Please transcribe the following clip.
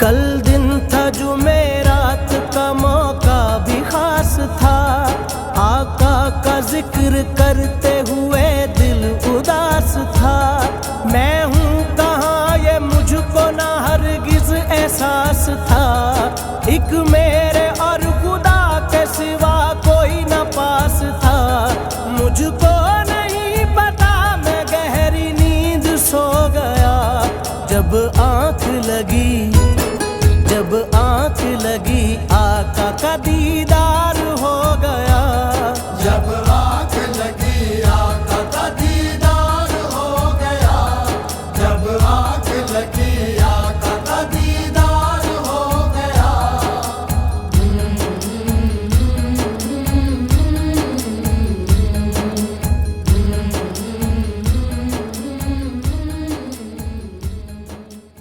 कल दिन था जुमेरात का मौका भी खास था, आका का जिक्र करते हुए दिल उदास था। मैं हूँ कहाँ ये मुझको ना हरगिज एहसास था, एक मेरे और खुदा के सिवा कोई न पास था। मुझको नहीं पता मैं गहरी नींद सो गया, जब आँख लगी आका का दीदार